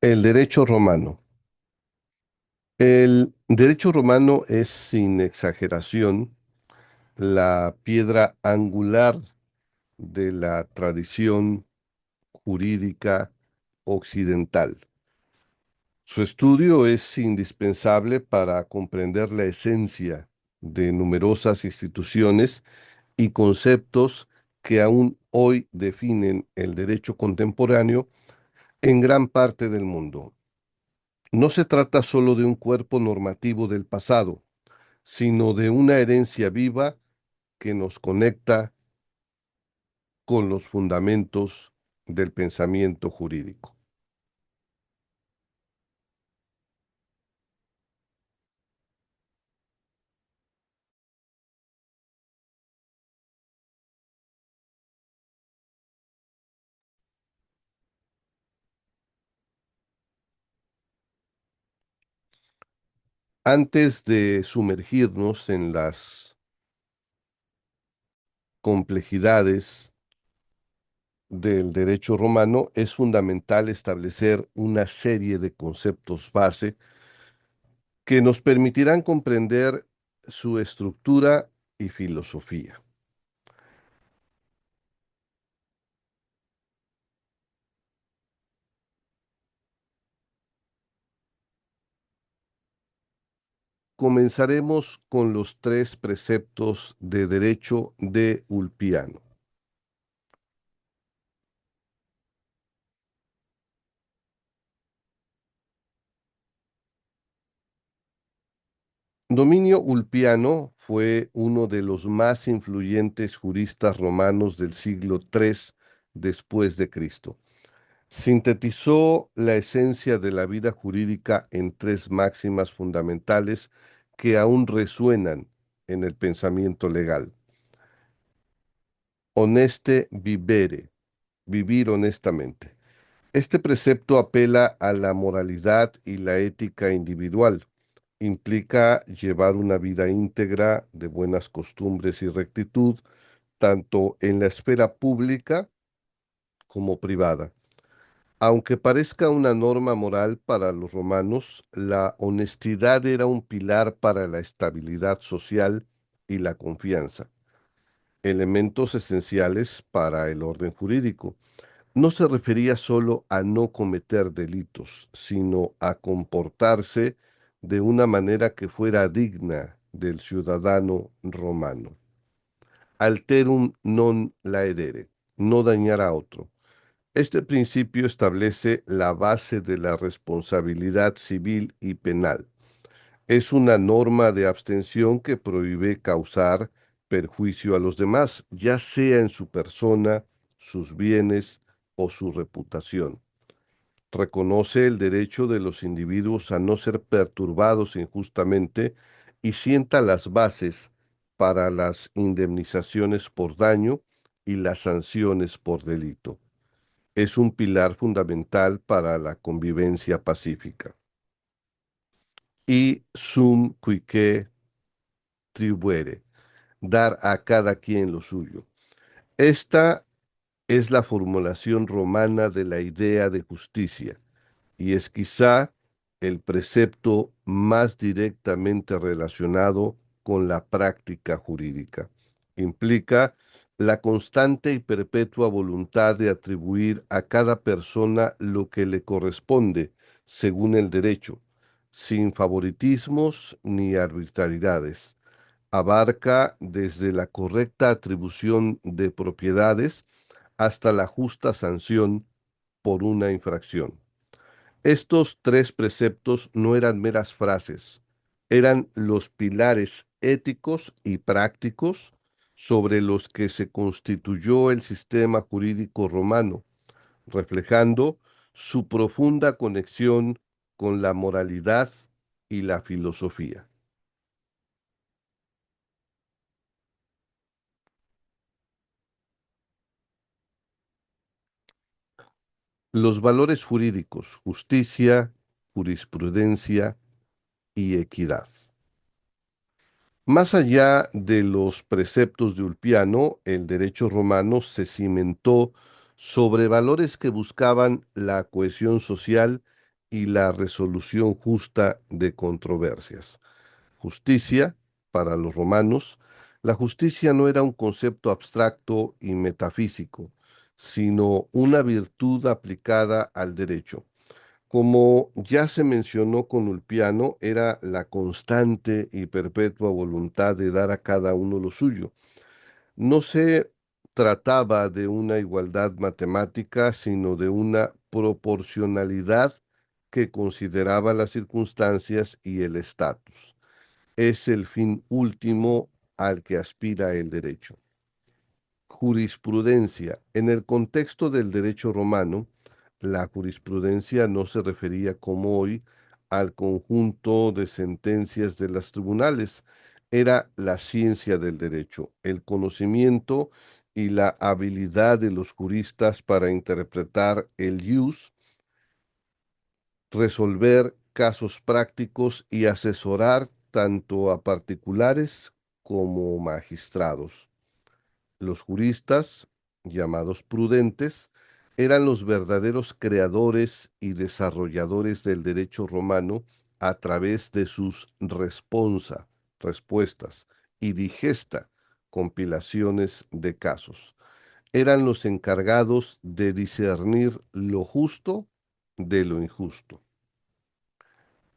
El derecho romano. El derecho romano es, sin exageración, la piedra angular de la tradición jurídica occidental. Su estudio es indispensable para comprender la esencia de numerosas instituciones y conceptos que aún hoy definen el derecho contemporáneo en gran parte del mundo. No se trata solo de un cuerpo normativo del pasado, sino de una herencia viva que nos conecta con los fundamentos del pensamiento jurídico. Antes de sumergirnos en las complejidades del derecho romano, es fundamental establecer una serie de conceptos base que nos permitirán comprender su estructura y filosofía. Comenzaremos con los tres preceptos de derecho de Ulpiano. Dominio Ulpiano fue uno de los más influyentes juristas romanos del siglo III después de Cristo. Sintetizó la esencia de la vida jurídica en tres máximas fundamentales que aún resuenan en el pensamiento legal. Honeste vivere, vivir honestamente. Este precepto apela a la moralidad y la ética individual. Implica llevar una vida íntegra de buenas costumbres y rectitud, tanto en la esfera pública como privada. Aunque parezca una norma moral para los romanos, la honestidad era un pilar para la estabilidad social y la confianza, elementos esenciales para el orden jurídico. No se refería solo a no cometer delitos, sino a comportarse de una manera que fuera digna del ciudadano romano. Alterum non laedere, no dañar a otro. Este principio establece la base de la responsabilidad civil y penal. Es una norma de abstención que prohíbe causar perjuicio a los demás, ya sea en su persona, sus bienes o su reputación. Reconoce el derecho de los individuos a no ser perturbados injustamente y sienta las bases para las indemnizaciones por daño y las sanciones por delito. Es un pilar fundamental para la convivencia pacífica. Y sum cuique tribuere, dar a cada quien lo suyo. Esta es la formulación romana de la idea de justicia y es quizá el precepto más directamente relacionado con la práctica jurídica. Implica la constante y perpetua voluntad de atribuir a cada persona lo que le corresponde según el derecho, sin favoritismos ni arbitrariedades. Abarca desde la correcta atribución de propiedades hasta la justa sanción por una infracción. Estos tres preceptos no eran meras frases, eran los pilares éticos y prácticos sobre los que se constituyó el sistema jurídico romano, reflejando su profunda conexión con la moralidad y la filosofía. Los valores jurídicos, justicia, jurisprudencia y equidad. Más allá de los preceptos de Ulpiano, el derecho romano se cimentó sobre valores que buscaban la cohesión social y la resolución justa de controversias. Justicia, para los romanos, la justicia no era un concepto abstracto y metafísico, sino una virtud aplicada al derecho. Como ya se mencionó con Ulpiano, era la constante y perpetua voluntad de dar a cada uno lo suyo. No se trataba de una igualdad matemática, sino de una proporcionalidad que consideraba las circunstancias y el estatus. Es el fin último al que aspira el derecho. Jurisprudencia. En el contexto del derecho romano, la jurisprudencia no se refería como hoy al conjunto de sentencias de los tribunales, era la ciencia del derecho, el conocimiento y la habilidad de los juristas para interpretar el ius, resolver casos prácticos y asesorar tanto a particulares como magistrados. Los juristas, llamados prudentes, eran los verdaderos creadores y desarrolladores del derecho romano a través de sus responsa, respuestas, y digesta, compilaciones de casos. Eran los encargados de discernir lo justo de lo injusto.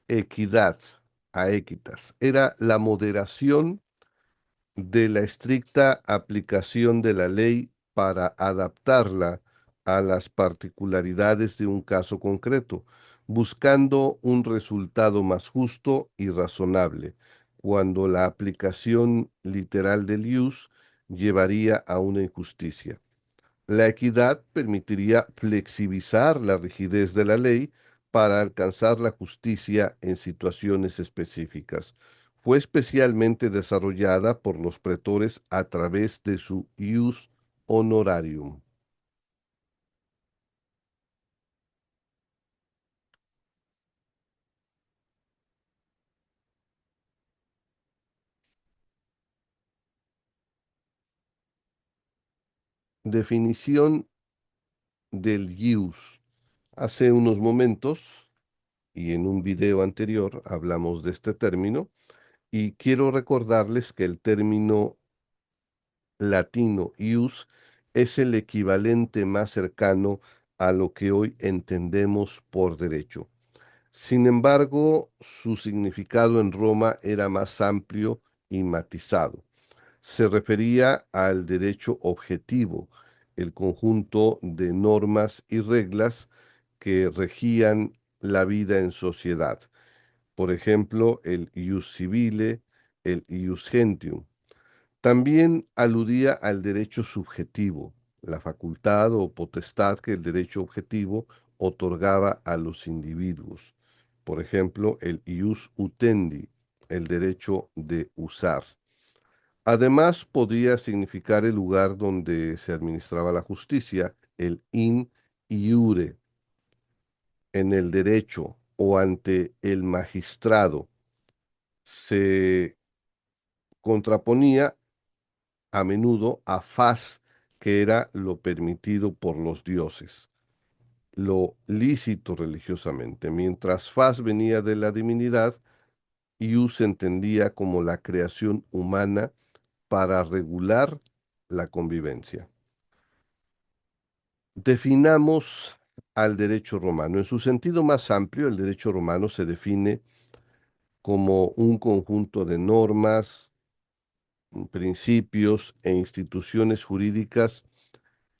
Equidad, aequitas, era la moderación de la estricta aplicación de la ley para adaptarla a las particularidades de un caso concreto, buscando un resultado más justo y razonable, cuando la aplicación literal del ius llevaría a una injusticia. La equidad permitiría flexibilizar la rigidez de la ley para alcanzar la justicia en situaciones específicas. Fue especialmente desarrollada por los pretores a través de su ius honorarium. Definición del ius. Hace unos momentos y en un video anterior hablamos de este término y quiero recordarles que el término latino ius es el equivalente más cercano a lo que hoy entendemos por derecho. Sin embargo, su significado en Roma era más amplio y matizado. Se refería al derecho objetivo, el conjunto de normas y reglas que regían la vida en sociedad. Por ejemplo, el ius civile, el ius gentium. También aludía al derecho subjetivo, la facultad o potestad que el derecho objetivo otorgaba a los individuos. Por ejemplo, el ius utendi, el derecho de usar. Además, podía significar el lugar donde se administraba la justicia, el in iure, en el derecho o ante el magistrado. Se contraponía a menudo a faz, que era lo permitido por los dioses, lo lícito religiosamente, mientras faz venía de la divinidad, ius se entendía como la creación humana para regular la convivencia. Definamos al derecho romano. En su sentido más amplio, el derecho romano se define como un conjunto de normas, principios e instituciones jurídicas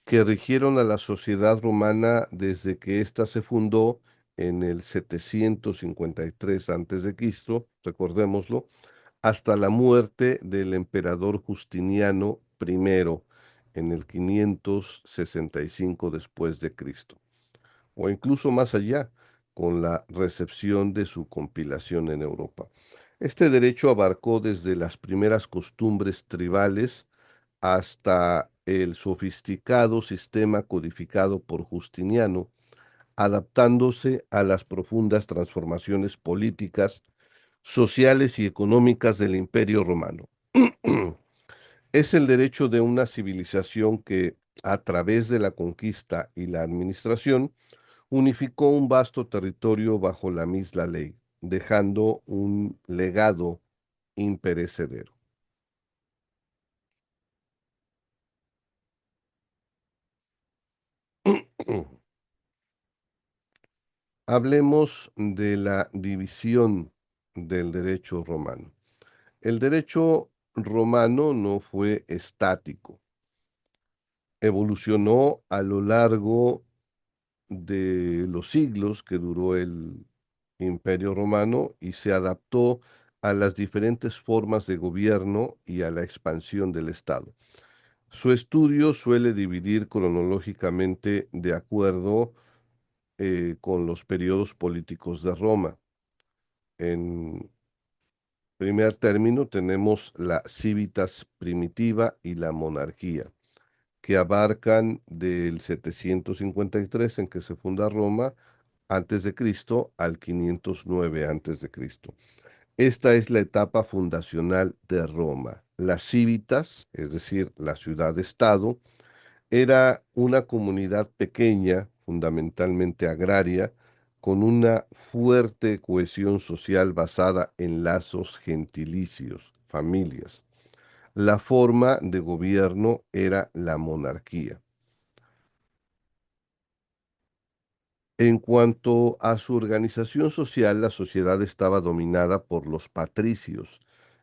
que rigieron a la sociedad romana desde que ésta se fundó en el 753 a.C., recordémoslo, hasta la muerte del emperador Justiniano I en el 565 después de Cristo, o incluso más allá, con la recepción de su compilación en Europa. Este derecho abarcó desde las primeras costumbres tribales hasta el sofisticado sistema codificado por Justiniano, adaptándose a las profundas transformaciones políticas, sociales y económicas del Imperio Romano. Es el derecho de una civilización que, a través de la conquista y la administración, unificó un vasto territorio bajo la misma ley, dejando un legado imperecedero. Hablemos de la división del derecho romano. El derecho romano no fue estático, evolucionó a lo largo de los siglos que duró el Imperio Romano y se adaptó a las diferentes formas de gobierno y a la expansión del Estado. Su estudio suele dividir cronológicamente de acuerdo con los periodos políticos de Roma. En primer término tenemos la civitas primitiva y la monarquía, que abarcan del 753 en que se funda Roma antes de Cristo al 509 antes de Cristo. Esta es la etapa fundacional de Roma. Las civitas, es decir, la ciudad-estado, era una comunidad pequeña, fundamentalmente agraria, con una fuerte cohesión social basada en lazos gentilicios, familias. La forma de gobierno era la monarquía. En cuanto a su organización social, la sociedad estaba dominada por los patricios,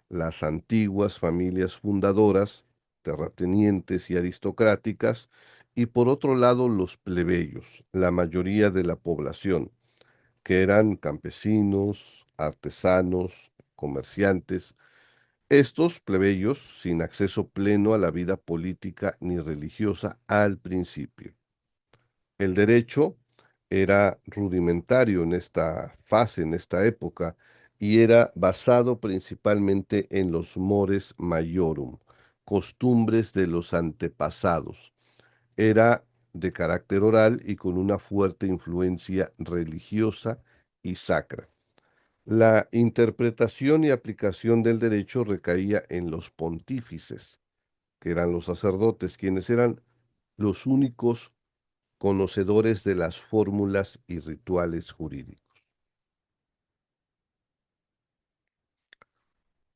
las antiguas familias fundadoras, terratenientes y aristocráticas, y por otro lado los plebeyos, la mayoría de la población, que eran campesinos, artesanos, comerciantes. Estos plebeyos sin acceso pleno a la vida política ni religiosa al principio. El derecho era rudimentario en esta fase, en esta época, y era basado principalmente en los mores maiorum, costumbres de los antepasados. Era de carácter oral y con una fuerte influencia religiosa y sacra. La interpretación y aplicación del derecho recaía en los pontífices, que eran los sacerdotes, quienes eran los únicos conocedores de las fórmulas y rituales jurídicos.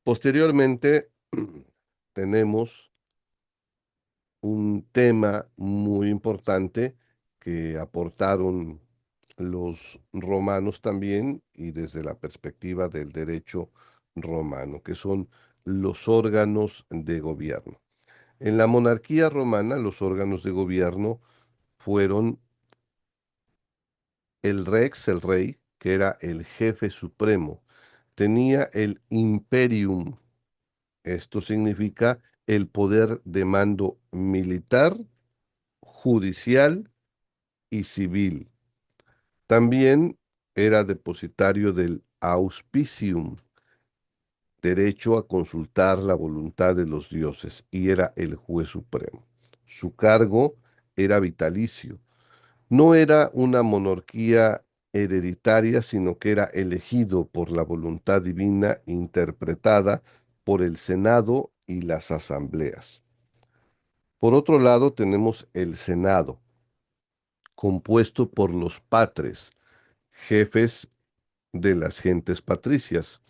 Posteriormente, tenemos un tema muy importante que aportaron los romanos también y desde la perspectiva del derecho romano, que son los órganos de gobierno. En la monarquía romana, los órganos de gobierno fueron el rex, el rey, que era el jefe supremo, tenía el imperium. Esto significa el poder de mando militar, judicial y civil. También era depositario del auspicium, derecho a consultar la voluntad de los dioses, y era el juez supremo. Su cargo era vitalicio. No era una monarquía hereditaria, sino que era elegido por la voluntad divina interpretada por el Senado y las asambleas. Por otro lado, tenemos el Senado, compuesto por los patres, jefes de las gentes patricias.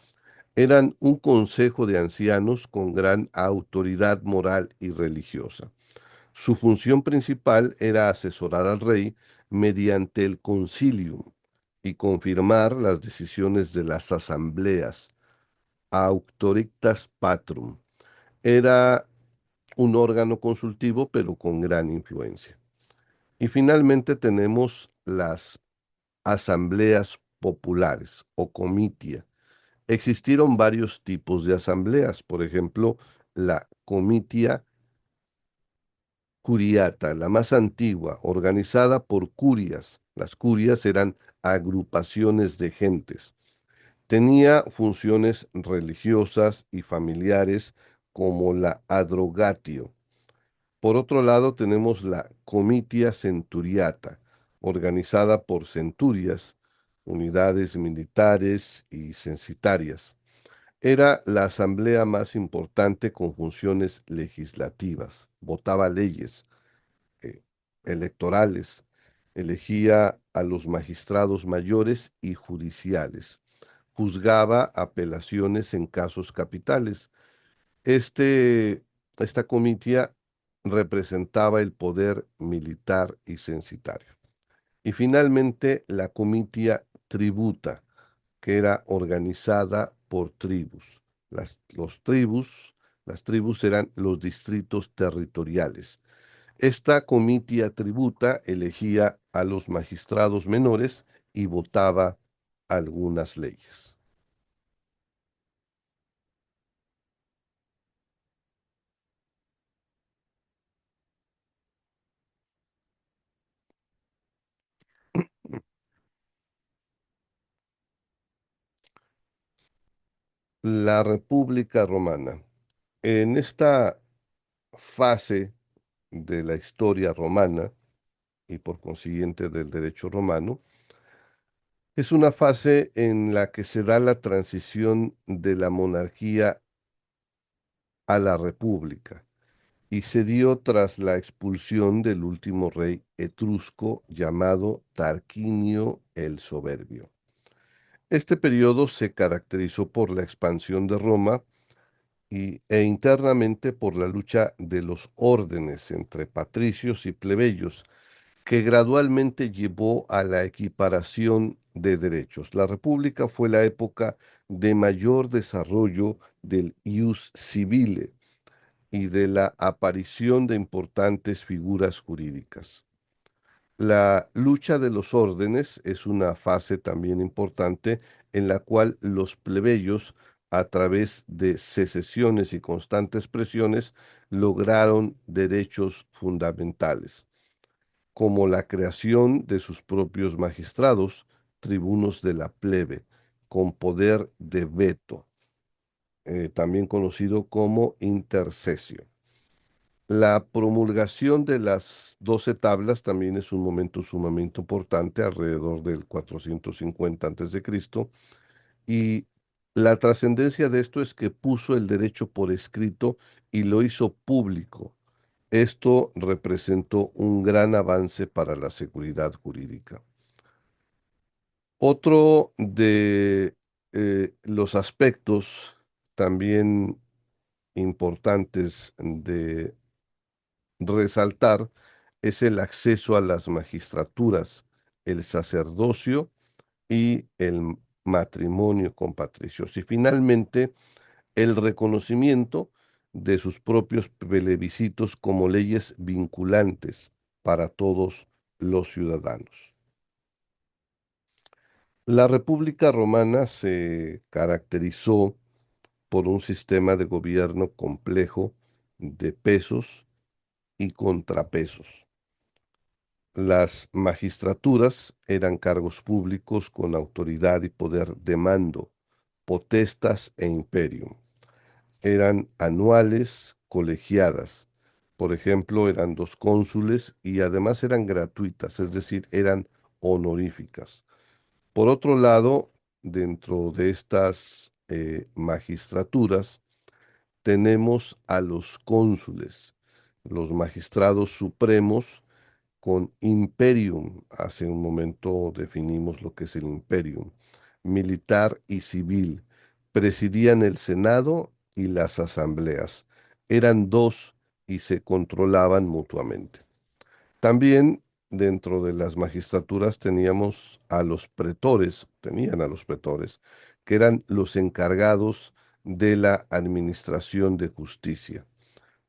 Eran un consejo de ancianos con gran autoridad moral y religiosa. Su función principal era asesorar al rey mediante el concilium y confirmar las decisiones de las asambleas, auctoritas patrum. Era un órgano consultivo, pero con gran influencia. Y finalmente tenemos las asambleas populares o comitia. Existieron varios tipos de asambleas, por ejemplo, la comitia curiata, la más antigua, organizada por curias. Las curias eran agrupaciones de gentes. Tenía funciones religiosas y familiares como la adrogatio. Por otro lado, tenemos la comitia centuriata, organizada por centurias, unidades militares y censitarias. Era la asamblea más importante con funciones legislativas. Votaba leyes, eh, electorales Elegía a los magistrados mayores y judiciales. Juzgaba apelaciones en casos capitales. Este, esta comitia representaba el poder militar y censitario. Y finalmente la comitia tributa, que era organizada por tribus. Las tribus eran los distritos territoriales. Esta comitia tributa elegía a los magistrados menores y votaba algunas leyes. La República Romana. En esta fase de la historia romana y por consiguiente del derecho romano, es una fase en la que se da la transición de la monarquía a la república y se dio tras la expulsión del último rey etrusco llamado Tarquinio el Soberbio. Este periodo se caracterizó por la expansión de Roma e internamente por la lucha de los órdenes entre patricios y plebeyos, que gradualmente llevó a la equiparación de derechos. La República fue la época de mayor desarrollo del ius civile y de la aparición de importantes figuras jurídicas. La lucha de los órdenes es una fase también importante en la cual los plebeyos, a través de secesiones y constantes presiones, lograron derechos fundamentales, como la creación de sus propios magistrados, tribunos de la plebe, con poder de veto, también conocido como intercesio. La promulgación de las 12 tablas también es un momento sumamente importante, alrededor del 450 a.C., y la trascendencia de esto es que puso el derecho por escrito y lo hizo público. Esto representó un gran avance para la seguridad jurídica. Otro de los aspectos también importantes de resaltar es el acceso a las magistraturas, el sacerdocio y el matrimonio con patricios. Y finalmente, el reconocimiento de sus propios plebiscitos como leyes vinculantes para todos los ciudadanos. La República Romana se caracterizó por un sistema de gobierno complejo de pesos y contrapesos. Las magistraturas eran cargos públicos con autoridad y poder de mando, potestas e imperium. Eran anuales, colegiadas. Por ejemplo, eran dos cónsules y además eran gratuitas, es decir, eran honoríficas. Por otro lado, dentro de estas magistraturas tenemos a los cónsules, los magistrados supremos con imperium. Hace un momento definimos lo que es el imperium, militar y civil. Presidían el Senado y las asambleas. Eran dos y se controlaban mutuamente. También dentro de las magistraturas tenían a los pretores, que eran los encargados de la administración de justicia.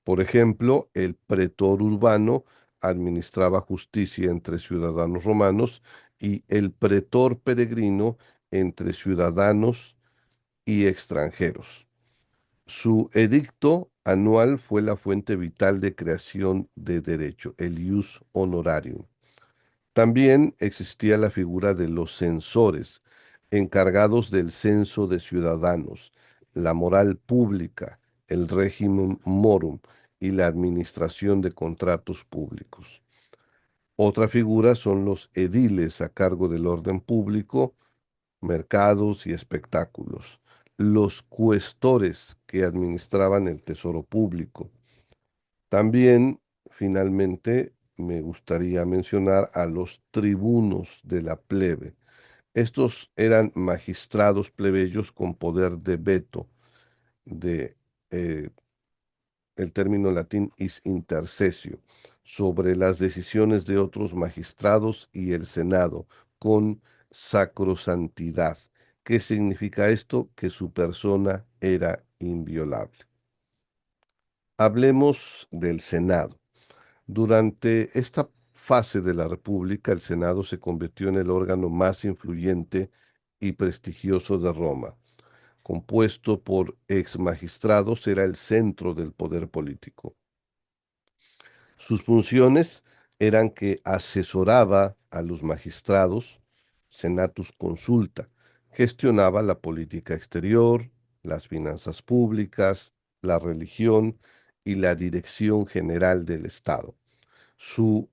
Por ejemplo, el pretor urbano administraba justicia entre ciudadanos romanos y el pretor peregrino entre ciudadanos y extranjeros. Su edicto anual fue la fuente vital de creación de derecho, el ius honorarium. También existía la figura de los censores, encargados del censo de ciudadanos, la moral pública, el régimen morum y la administración de contratos públicos. Otra figura son los ediles a cargo del orden público, mercados y espectáculos, los cuestores que administraban el tesoro público. También, finalmente, me gustaría mencionar a los tribunos de la plebe. Estos eran magistrados plebeyos con poder de veto, de eh, el término latín is intercesio, sobre las decisiones de otros magistrados y el Senado, con sacrosantidad. ¿Qué significa esto? Que su persona era inviolable. Hablemos del Senado. Durante esta fase de la República, el Senado se convirtió en el órgano más influyente y prestigioso de Roma. Compuesto por ex magistrados, era el centro del poder político. Sus funciones eran que asesoraba a los magistrados, senatus consulta, gestionaba la política exterior, las finanzas públicas, la religión y la dirección general del Estado. Su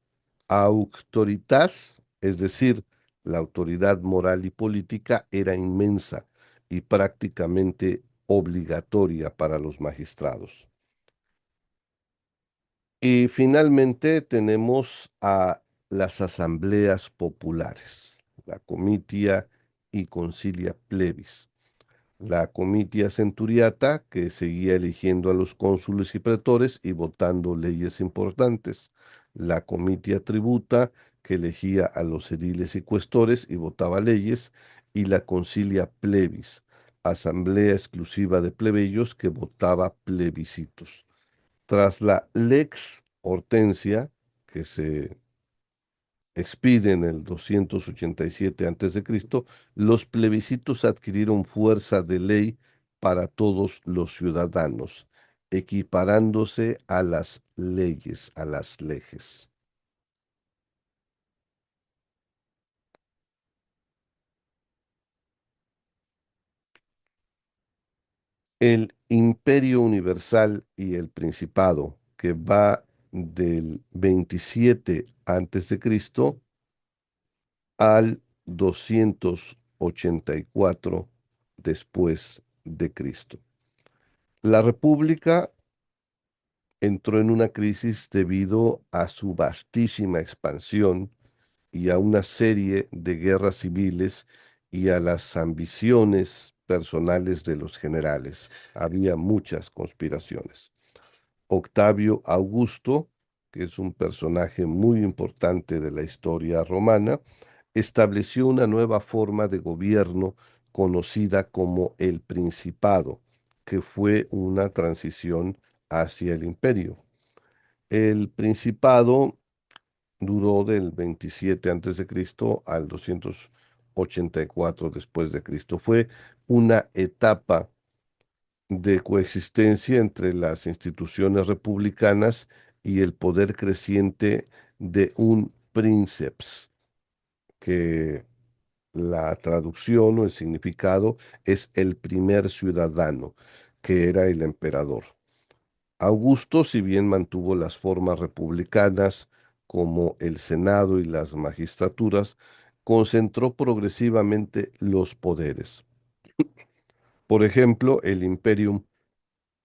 auctoritas, es decir, la autoridad moral y política, era inmensa y prácticamente obligatoria para los magistrados. Y finalmente tenemos a las asambleas populares, la comitia y concilia plebis. La comitia centuriata, que seguía eligiendo a los cónsules y pretores y votando leyes importantes. La comitia tributa, que elegía a los ediles y cuestores y votaba leyes. Y la concilia plebis, asamblea exclusiva de plebeyos que votaba plebiscitos. Tras la Lex Hortensia, que se expide en el 287 a.C., los plebiscitos adquirieron fuerza de ley para todos los ciudadanos, equiparándose a las leyes, a las leges. El imperio universal y el principado, que va del 27 a.C. al 284 después de Cristo. La República entró en una crisis debido a su vastísima expansión y a una serie de guerras civiles y a las ambiciones personales de los generales. Había muchas conspiraciones. Octavio Augusto, que es un personaje muy importante de la historia romana, estableció una nueva forma de gobierno conocida como el Principado, que fue una transición hacia el imperio. El Principado duró del 27 a.C. al 284 después de Cristo. Fue una etapa de coexistencia entre las instituciones republicanas y el poder creciente de un princeps, que la traducción o el significado es el primer ciudadano, que era el emperador. Augusto, si bien mantuvo las formas republicanas como el Senado y las magistraturas, concentró progresivamente los poderes. Por ejemplo, el imperium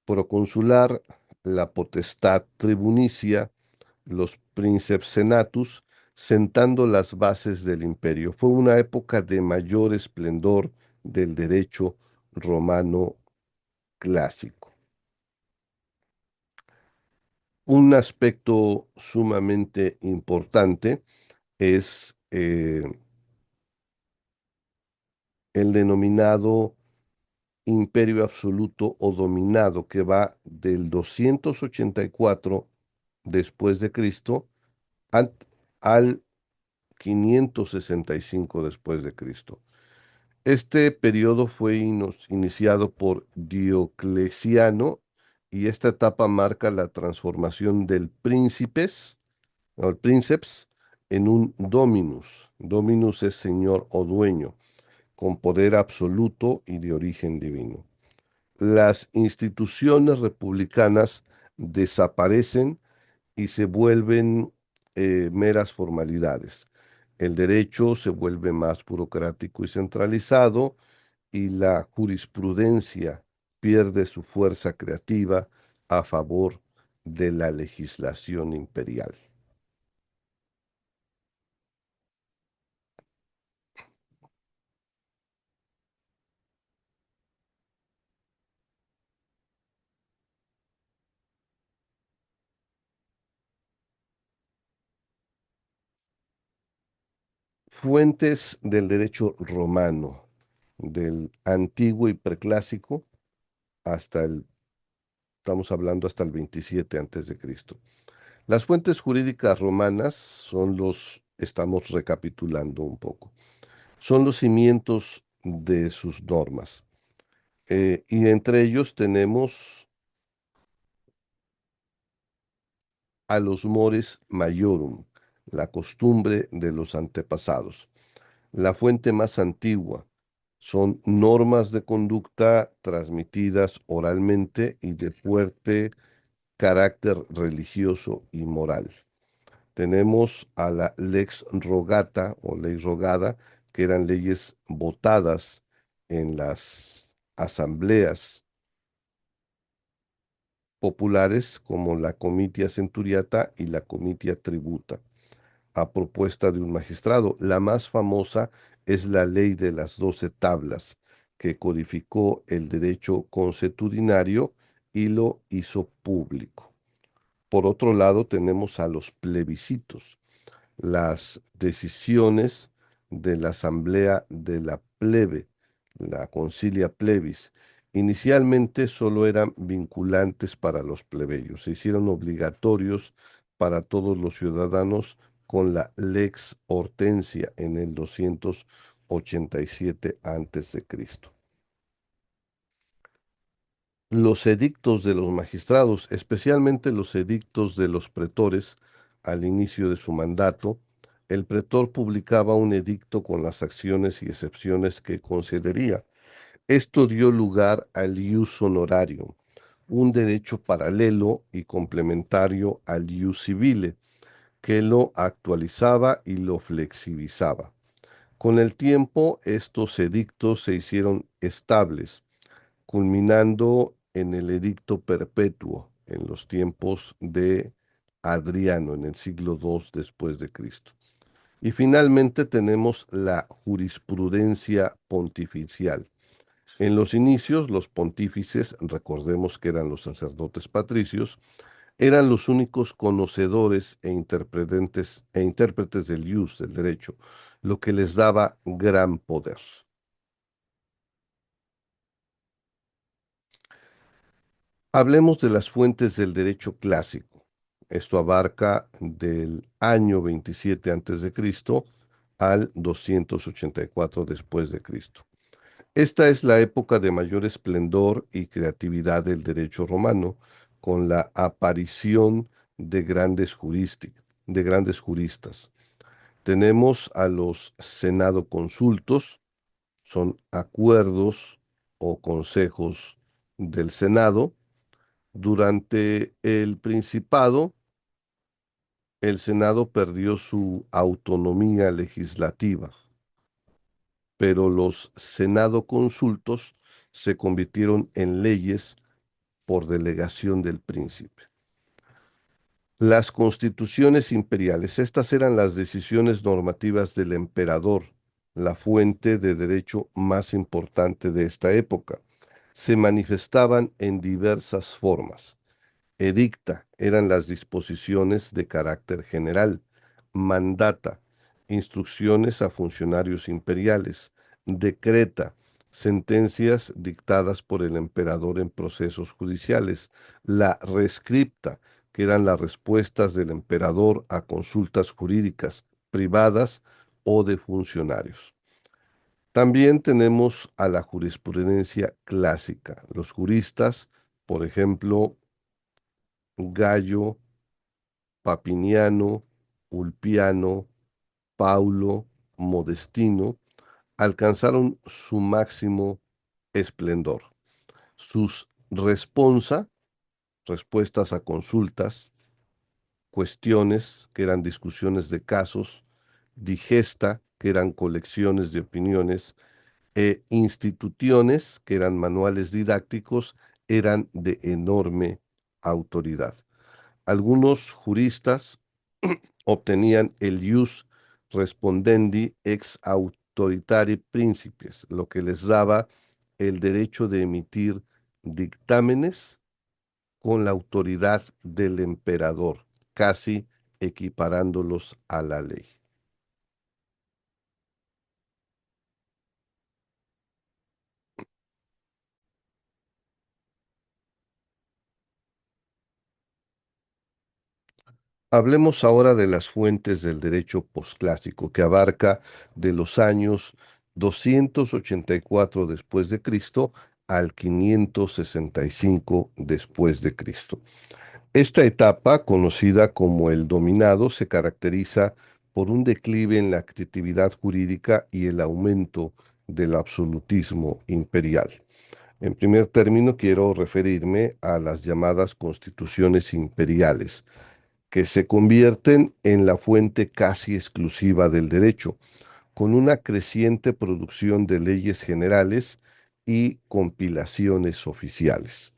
proconsular, la potestad tribunicia, los princeps senatus, sentando las bases del imperio. Fue una época de mayor esplendor del derecho romano clásico. Un aspecto sumamente importante es el denominado imperio absoluto o dominado, que va del 284 después de Cristo al 565 después de Cristo. Este periodo fue iniciado por Diocleciano y esta etapa marca la transformación del príncipes, o el princeps, en un dominus. Dominus es señor o dueño, con poder absoluto y de origen divino. Las instituciones republicanas desaparecen y se vuelven meras formalidades. El derecho se vuelve más burocrático y centralizado y la jurisprudencia pierde su fuerza creativa a favor de la legislación imperial. Fuentes del derecho romano, del antiguo y preclásico hasta el, estamos hablando hasta el 27 antes de Cristo. Las fuentes jurídicas romanas son estamos recapitulando un poco, son los cimientos de sus normas. Y entre ellos tenemos a los mores maiorum, la costumbre de los antepasados. La fuente más antigua son normas de conducta transmitidas oralmente y de fuerte carácter religioso y moral. Tenemos a la lex rogata o ley rogada, que eran leyes votadas en las asambleas populares como la comitia centuriata y la comitia tributa, a propuesta de un magistrado. La más famosa es la ley de las 12 tablas, que codificó el derecho consuetudinario y lo hizo público. Por otro lado, tenemos a los plebiscitos, las decisiones de la asamblea de la plebe, la concilia plebis. Inicialmente solo eran vinculantes para los plebeyos, se hicieron obligatorios para todos los ciudadanos con la Lex Hortensia en el 287 antes de Cristo. Los edictos de los magistrados, especialmente los edictos de los pretores, al inicio de su mandato, el pretor publicaba un edicto con las acciones y excepciones que consideraría. Esto dio lugar al ius honorarium, un derecho paralelo y complementario al ius civile, que lo actualizaba y lo flexibilizaba. Con el tiempo, estos edictos se hicieron estables, culminando en el edicto perpetuo en los tiempos de Adriano, en el siglo II después de Cristo. Y finalmente tenemos la jurisprudencia pontificial. En los inicios, los pontífices, recordemos que eran los sacerdotes patricios, eran los únicos conocedores e intérpretes del ius, del derecho, lo que les daba gran poder. Hablemos de las fuentes del derecho clásico. Esto abarca del año 27 antes de Cristo al 284 después de Cristo. Esta es la época de mayor esplendor y creatividad del derecho romano, con la aparición de grandes juristas. Tenemos a los senado consultos, son acuerdos o consejos del Senado. Durante el Principado, el Senado perdió su autonomía legislativa, pero los Senado consultos se convirtieron en leyes por delegación del príncipe. Las constituciones imperiales, estas eran las decisiones normativas del emperador, la fuente de derecho más importante de esta época. Se manifestaban en diversas formas. Edicta eran las disposiciones de carácter general. Mandata, instrucciones a funcionarios imperiales. Decreta, sentencias dictadas por el emperador en procesos judiciales. La rescripta, que eran las respuestas del emperador a consultas jurídicas privadas o de funcionarios. También tenemos a la jurisprudencia clásica. Los juristas, por ejemplo, Gallo, Papiniano, Ulpiano, Paulo, Modestino, alcanzaron su máximo esplendor. Sus respuestas a consultas, cuestiones, que eran discusiones de casos, digesta, que eran colecciones de opiniones, e instituciones, que eran manuales didácticos, eran de enorme autoridad. Algunos juristas obtenían el ius respondendi ex autoritari principes, lo que les daba el derecho de emitir dictámenes con la autoridad del emperador, casi equiparándolos a la ley. Hablemos ahora de las fuentes del derecho posclásico, que abarca de los años 284 después de Cristo al 565 después de Cristo. Esta etapa, conocida como el dominado, se caracteriza por un declive en la actividad jurídica y el aumento del absolutismo imperial. En primer término, quiero referirme a las llamadas constituciones imperiales, que se convierten en la fuente casi exclusiva del derecho, con una creciente producción de leyes generales y compilaciones oficiales.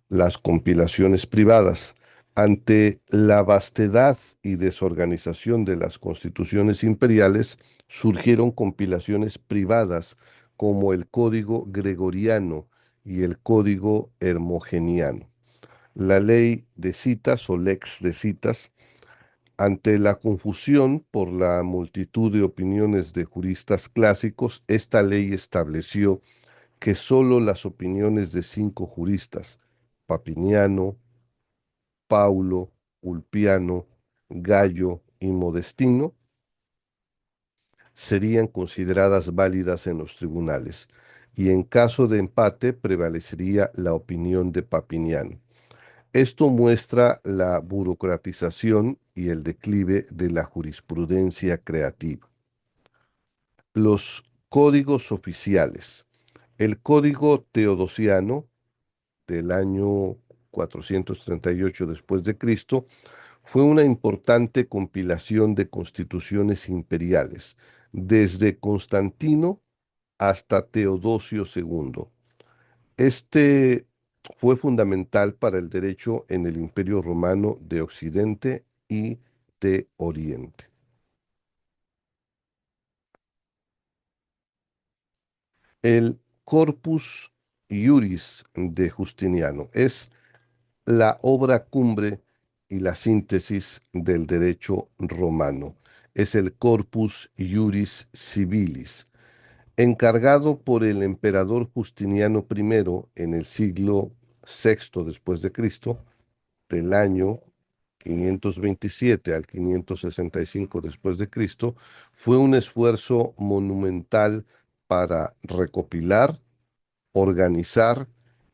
Las compilaciones privadas. Ante la vastedad y desorganización de las constituciones imperiales, surgieron compilaciones privadas como el Código Gregoriano y el Código Hermogeniano. La ley de citas o lex de citas. Ante la confusión por la multitud de opiniones de juristas clásicos, esta ley estableció que sólo las opiniones de cinco juristas, Papiniano, Paulo, Ulpiano, Gallo y Modestino, serían consideradas válidas en los tribunales, y en caso de empate prevalecería la opinión de Papiniano. Esto muestra la burocratización y el declive de la jurisprudencia creativa. Los códigos oficiales. El Código Teodosiano del año 438 después de Cristo fue una importante compilación de constituciones imperiales, desde Constantino hasta Teodosio II. Este fue fundamental para el derecho en el Imperio Romano de Occidente y de Oriente. El Corpus Iuris de Justiniano es la obra cumbre y la síntesis del derecho romano. Es el Corpus Iuris Civilis, encargado por el emperador Justiniano I en el siglo VI después de Cristo, del año 527 al 565 después de Cristo, fue un esfuerzo monumental para recopilar, organizar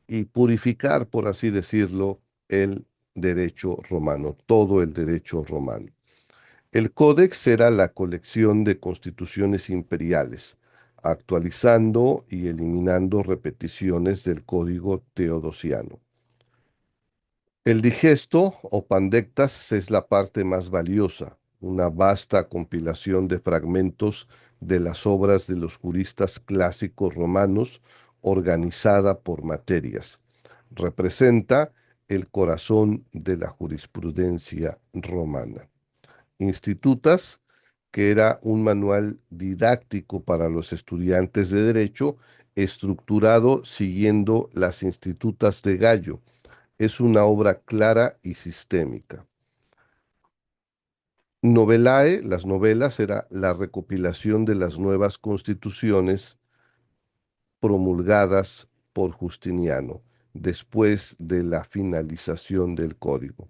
y purificar, por así decirlo, el derecho romano, todo el derecho romano. El códex era la colección de constituciones imperiales, actualizando y eliminando repeticiones del código teodosiano. El digesto o pandectas es la parte más valiosa, una vasta compilación de fragmentos de las obras de los juristas clásicos romanos organizada por materias. Representa el corazón de la jurisprudencia romana. Institutas, que era un manual didáctico para los estudiantes de derecho, estructurado siguiendo las institutas de Gallo. Es una obra clara y sistémica. Novelae, las novelas, era la recopilación de las nuevas constituciones promulgadas por Justiniano después de la finalización del código.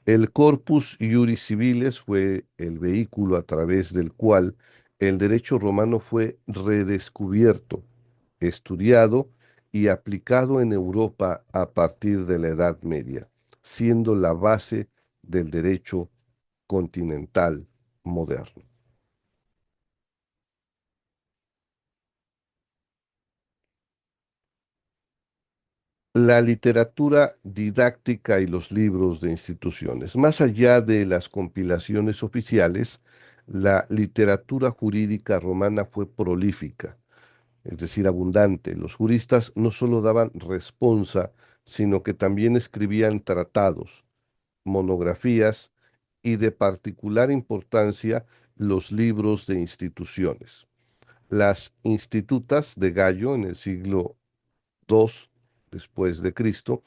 El Corpus Iuris Civiles fue el vehículo a través del cual el derecho romano fue redescubierto, estudiado y aplicado en Europa a partir de la Edad Media, siendo la base del derecho continental moderno. La literatura didáctica y los libros de instituciones. Más allá de las compilaciones oficiales, la literatura jurídica romana fue prolífica, es decir, abundante. Los juristas no solo daban responsa, sino que también escribían tratados, monografías y de particular importancia los libros de instituciones. Las institutas de Gallo en el siglo II después de Cristo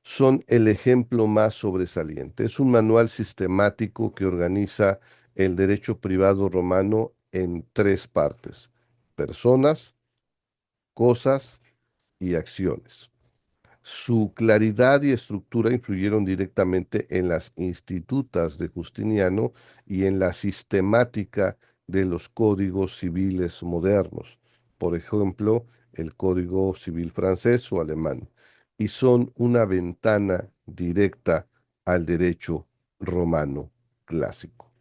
son el ejemplo más sobresaliente. Es un manual sistemático que organiza el derecho privado romano en tres partes: personas, cosas y acciones. Su claridad y estructura influyeron directamente en las institutas de Justiniano y en la sistemática de los códigos civiles modernos, por ejemplo, el Código Civil francés o alemán, y son una ventana directa al derecho romano clásico.